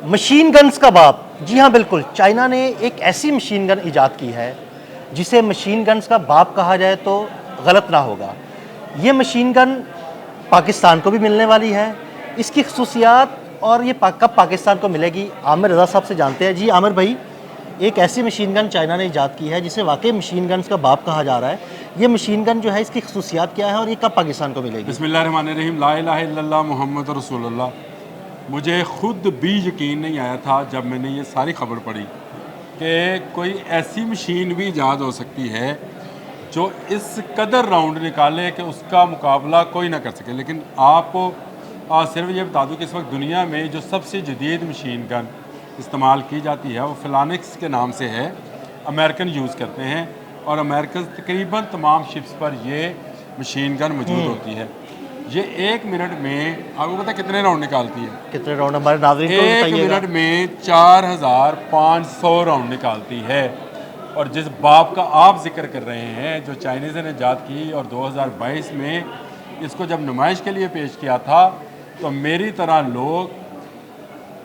Machine guns کا باپ، جی ہاں بالکل، چائنا نے ایک ایسی مشین گن ایجاد کی ہے جسے مشین گنز کا باپ کہا جائے تو غلط نہ ہوگا۔ یہ مشین گن پاکستان کو بھی ملنے والی ہے۔ اس کی خصوصیات اور یہ کب پاکستان کو ملے گی، عامر رضا صاحب سے جانتے ہیں۔ جی عامر بھائی، ایک ایسی مشین گن چائنا نے ایجاد کی ہے جسے واقعی مشین گنز کا باپ کہا جا رہا ہے، یہ مشین گن جو ہے اس کی خصوصیات کیا ہے اور یہ کب پاکستان کو ملے گی؟ بسم اللہ الرحمن الرحیم، لا الہ الا اللہ محمد رسول اللہ۔ مجھے خود بھی یقین نہیں آیا تھا جب میں نے یہ ساری خبر پڑھی کہ کوئی ایسی مشین بھی ایجاد ہو سکتی ہے جو اس قدر راؤنڈ نکالے کہ اس کا مقابلہ کوئی نہ کر سکے۔ لیکن آپ کو صرف یہ بتا دوں کہ اس وقت دنیا میں جو سب سے جدید مشین گن استعمال کی جاتی ہے وہ فلانکس کے نام سے ہے، امریکن یوز کرتے ہیں، اور امریکن تقریباً تمام شپس پر یہ مشین گن موجود ہوتی ہے۔ یہ 1 منٹ میں آپ کو پتہ کتنے راؤنڈ نکالتی ہے؟ کتنے راؤنڈ ہمارے ناظرین کو 1 بتائیے گا؟ منٹ میں 4500 راؤنڈ نکالتی ہے۔ اور جس باپ کا آپ ذکر کر رہے ہیں جو چائنیز نے ایجاد کی اور 2022 میں اس کو جب نمائش کے لیے پیش کیا تھا تو میری طرح لوگ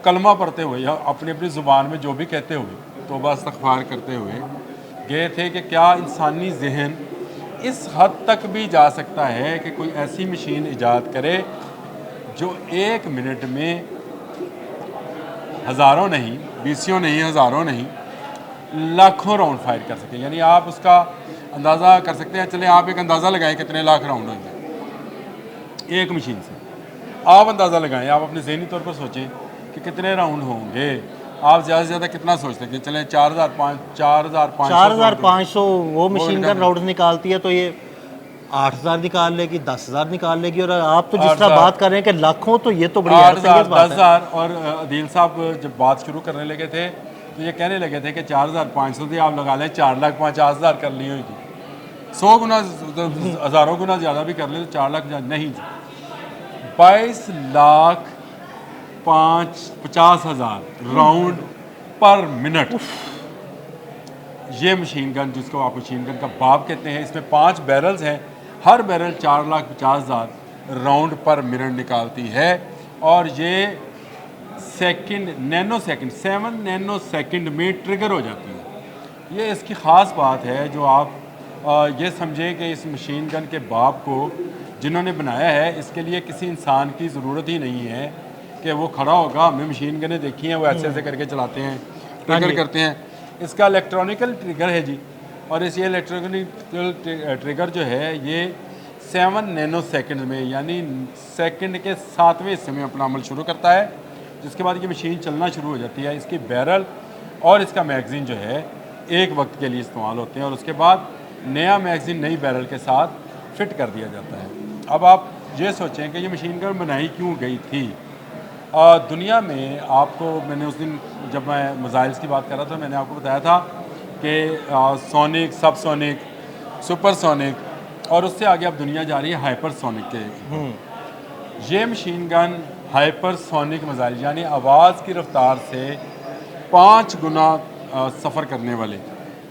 کلمہ پڑھتے ہوئے یا اپنی اپنی زبان میں جو بھی کہتے ہوئے توبہ استغفار کرتے ہوئے گئے تھے کہ کیا انسانی ذہن اس حد تک بھی جا سکتا ہے کہ کوئی ایسی مشین ایجاد کرے جو 1 منٹ میں ہزاروں نہیں، بیسیوں نہیں، ہزاروں نہیں، لاکھوں راؤنڈ فائر کر سکے۔ یعنی آپ اس کا اندازہ کر سکتے ہیں، چلیں آپ ایک اندازہ لگائیں کتنے لاکھ راؤنڈ ہوں گے ایک مشین سے۔ آپ اندازہ لگائیں، آپ اپنے ذہنی طور پر سوچیں کہ کتنے راؤنڈ ہوں گے۔ آپ زیادہ سے زیادہ کتنا سوچتے ہیں کہ چلیں 4500 وہ مشین گن راؤنڈ نکالتی ہے تو یہ 8000 نکال لے گی، 10000 نکال لے گی، اور آپ تو جس طرح بات کر رہے ہیں کہ لاکھوں، تو یہ تو بڑی 8000 بات ہے۔ 10000۔ اور عدیل صاحب جب بات شروع کرنے لگے تھے تو یہ کہنے لگے تھے کہ 4500 سے آپ لگا لیں 4,50,000 کر لی ہوئی تھی، 100 گنا ہزاروں گنا زیادہ بھی کر لیں تو 4 لاکھ نہیں جی، 22,50,000 راؤنڈ پر منٹ۔ یہ مشین گن جس کو آپ مشین گن کا باپ کہتے ہیں، اس میں 5 بیرلز ہیں، ہر بیرل 4,50,000 راؤنڈ پر منٹ نکالتی ہے، اور یہ second, Nano second, 7 Nano second میں ٹریگر ہو جاتی ہے۔ یہ اس کی خاص بات ہے جو آپ یہ سمجھیں کہ اس مشین گن کے باپ کو جنہوں نے بنایا ہے اس کے لیے کسی انسان کی ضرورت ہی نہیں ہے کہ وہ کھڑا ہوگا۔ ہم نے مشین گنیں دیکھی ہیں، وہ ایسے ایسے کر کے چلاتے ہیں، ٹریگر کرتے ہیں۔ اس کا الیکٹرانیکل ٹریگر ہے جی، اور اس یہ الیکٹرانیکل ٹریگر جو ہے یہ 7 نینو سیکنڈ میں، یعنی سیکنڈ کے 7ویں حصے میں اپنا عمل شروع کرتا ہے، جس کے بعد یہ مشین چلنا شروع ہو جاتی ہے۔ اس کی بیرل اور اس کا میگزین جو ہے ایک وقت کے لیے استعمال ہوتے ہیں، اور اس کے بعد نیا میگزین نئی بیرل کے ساتھ فٹ کر دیا جاتا ہے۔ اب آپ یہ سوچیں کہ یہ مشین گن بنائی کیوں گئی تھی؟ دنیا میں آپ کو میں نے اس دن جب میں میزائلز کی بات کر رہا تھا میں نے آپ کو بتایا تھا کہ سونک، سب سونک، سپر سونک، اور اس سے آگے اب دنیا جا رہی ہے ہائپر سونک کے۔ یہ machine gun hypersonic missile یعنی آواز کی رفتار سے 5 گنا سفر کرنے والے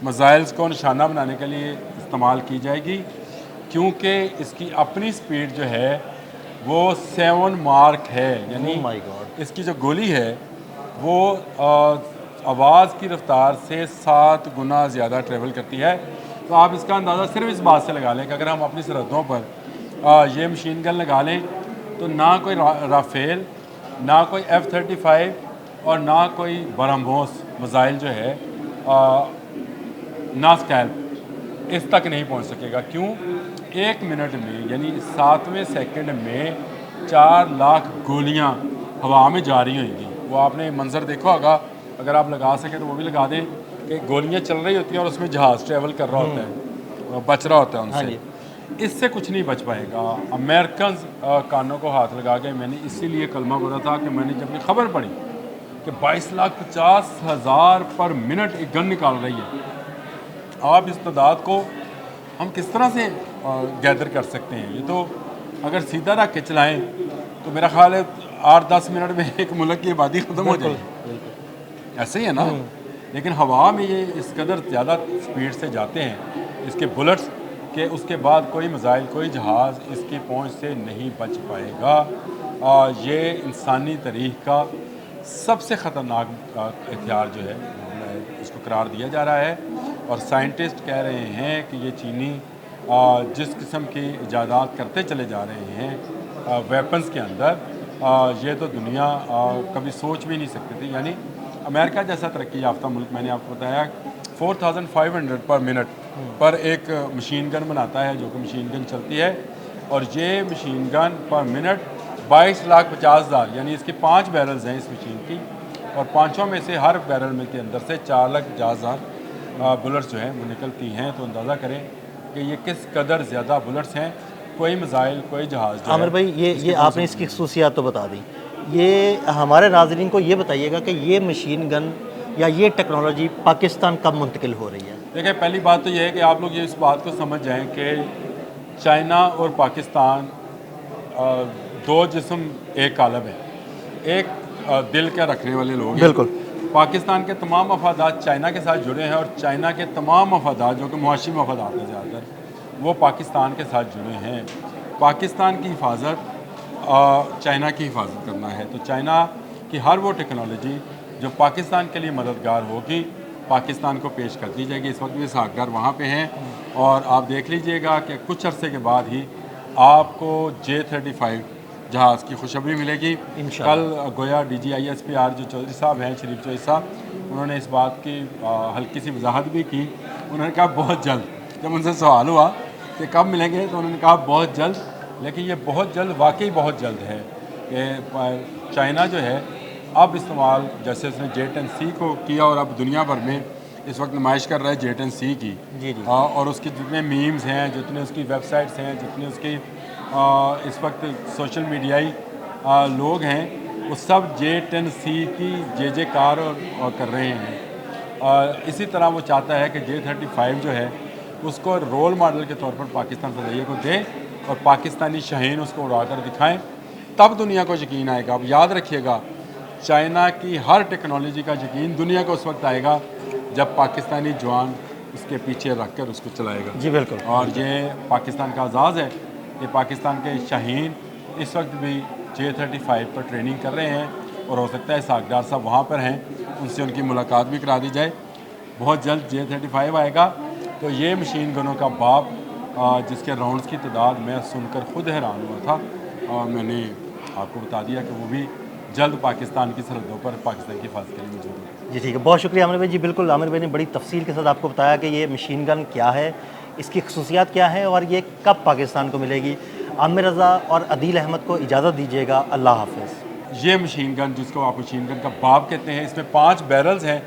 میزائلز کو نشانہ بنانے کے لیے استعمال کی جائے گی، کیونکہ اس کی اپنی سپیڈ جو ہے وہ 7 مارک ہے، یعنی اس کی جو گولی ہے وہ آواز کی رفتار سے 7 گنا زیادہ ٹریول کرتی ہے۔ تو آپ اس کا اندازہ صرف اس بات سے لگا لیں کہ اگر ہم اپنی سرحدوں پر یہ مشین گن لگا لیں تو نہ کوئی رافیل، نہ کوئی F-35 اور نہ کوئی برہموس میزائل جو ہے نہ اسکیلپ اس تک نہیں پہنچ سکے گا۔ کیوں؟ 1 منٹ میں یعنی 7ویں سیکنڈ میں 4 لاکھ گولیاں ہوا میں جاری ہوئیں گی۔ وہ آپ نے منظر دیکھا ہوگا، اگر آپ لگا سکیں تو وہ بھی لگا دیں کہ گولیاں چل رہی ہوتی ہیں اور اس میں جہاز ٹریول کر رہا ہوتا ہے، بچ رہا ہوتا ہے ان سے۔ اس سے کچھ نہیں بچ پائے گا۔ امریکنز کانوں کو ہاتھ لگا کے میں نے اسی لیے کلمہ بولا تھا کہ میں نے جب یہ خبر پڑھی کہ 22,50,000 پر منٹ ایک گن نکال رہی ہے، آپ اس تعداد کو ہم کس طرح سے گیدر کر سکتے ہیں؟ یہ تو اگر سیدھا رکھ کے چلائیں تو میرا خیال ہے 8-10 منٹ میں ایک ملک کی آبادی ختم ہو جائے گی، ایسے ہی ہے نا؟ لیکن ہوا میں یہ اس قدر زیادہ سپیڈ سے جاتے ہیں اس کے بلٹس کہ اس کے بعد کوئی میزائل، کوئی جہاز اس کی پہنچ سے نہیں بچ پائے گا۔ یہ انسانی تاریخ کا سب سے خطرناک ہتھیار جو ہے اس کو قرار دیا جا رہا ہے، اور سائنٹسٹ کہہ رہے ہیں کہ یہ چینی جس قسم کی ایجادات کرتے چلے جا رہے ہیں ویپنز کے اندر، یہ تو دنیا کبھی سوچ بھی نہیں سکتی تھی. یعنی امریکہ جیسا ترقی یافتہ ملک، میں نے آپ کو بتایا 4500 پر منٹ پر ایک مشین گن بناتا ہے، جو کہ مشین گن چلتی ہے، اور یہ مشین گن پر منٹ 22,50,000، یعنی اس کی 5 بیرلز ہیں اس مشین کی، اور پانچوں میں سے ہر بیرل میں کے اندر سے 4,50,000 بلٹس جو ہیں وہ نکلتی ہیں. تو اندازہ کریں کہ یہ کس قدر زیادہ بلٹس ہیں. کوئی میزائل، کوئی جہاز جو عامر بھائی یہ آپ نے اس کی خصوصیات تو بتا دی، یہ ہمارے ناظرین کو یہ بتائیے گا کہ یہ مشین گن یا یہ ٹیکنالوجی پاکستان کب منتقل ہو رہی ہے؟ دیکھیں، پہلی بات تو یہ ہے کہ آپ لوگ یہ اس بات کو سمجھ جائیں کہ چائنا اور پاکستان دو جسم ایک قالب ہیں، ایک دل کے رکھنے والے لوگ ہیں. بالکل. پاکستان کے تمام مفادات چائنا کے ساتھ جڑے ہیں، اور چائنا کے تمام مفادات جو کہ معاشی مفادات ہیں زیادہ تر، وہ پاکستان کے ساتھ جڑے ہیں. پاکستان کی حفاظت چائنا کی حفاظت کرنا ہے. تو چائنا کی ہر وہ ٹیکنالوجی جو پاکستان کے لیے مددگار ہوگی پاکستان کو پیش کر دی جائے گی. اس وقت بھی ساکھدار وہاں پہ ہیں، اور آپ دیکھ لیجئے گا کہ کچھ عرصے کے بعد ہی آپ کو J-35 جہاز کی خوشخبری ملے گی. کل گویا DGISPR جو چودھری صاحب ہیں، شریف چودھری صاحب، انہوں نے اس بات کی ہلکی سی وضاحت بھی کی. انہوں نے کہا بہت جلد، جب ان سے سوال ہوا کہ کب ملیں گے تو انہوں نے کہا بہت جلد. لیکن یہ بہت جلد واقعی بہت جلد ہے کہ چائنا جو ہے اب استعمال، جیسے اس نے J-10C کو کیا اور اب دنیا بھر میں اس وقت نمائش کر رہا ہے J-10C کی، اور اس کی جتنے میمز ہیں، جتنے اس کی ویب سائٹس ہیں، جتنے اس کی اس وقت سوشل میڈیائی لوگ ہیں، وہ سب J-10C کی جے کار اور کر رہے ہیں. اسی طرح وہ چاہتا ہے کہ J-35 جو ہے اس کو رول ماڈل کے طور پر پاکستان فضائیہ کو دے، اور پاکستانی شاہین اس کو اڑا کر دکھائیں، تب دنیا کو یقین آئے گا. اب یاد رکھیے گا، چائنا کی ہر ٹیکنالوجی کا یقین دنیا کو اس وقت آئے گا جب پاکستانی جوان اس کے پیچھے رکھ کر اس کو چلائے گا. جی بالکل. اور یہ پاکستان کا اعزاز ہے کہ پاکستان کے شاہین اس وقت بھی J-35 پر ٹریننگ کر رہے ہیں، اور ہو سکتا ہے ساکھدار صاحب وہاں پر ہیں، ان سے ان کی ملاقات بھی کرا دی جائے. بہت جلد J-35 آئے گا. تو یہ مشین گنوں کا باپ، جس کے راؤنڈز کی تعداد میں سن کر خود حیران ہوا تھا، اور میں نے آپ کو بتا دیا کہ وہ بھی جلد پاکستان کی سرحدوں پر پاکستان کی حفاظت کے لیے موجود ہے. جی ٹھیک ہے، بہت شکریہ عامر بھائی. جی بالکل، عامر بھائی نے بڑی تفصیل کے ساتھ آپ کو بتایا کہ یہ مشین گن کیا ہے، اس کی خصوصیات کیا ہیں، اور یہ کب پاکستان کو ملے گی. عامر رضا اور عدیل احمد کو اجازت دیجیے گا. اللہ حافظ. یہ مشین گن، جس کو آپ مشین گن کا باپ کہتے ہیں، اس میں 5 بیرلز ہیں.